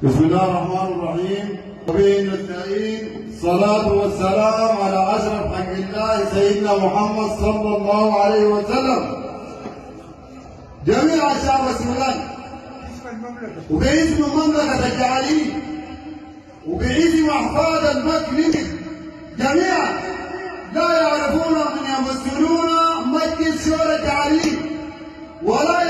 بسم الله الرحمن الرحيم. وبه نستعين. الصلاة والسلام على أشرف خلق الله سيدنا محمد صلى الله عليه وسلم. جميع الشعب السوداني وباسم المملكة الجعلية وباسم أحفاد المكي جميعا لا يعرفون من يمثلون مجلس شورى الجعلية ولا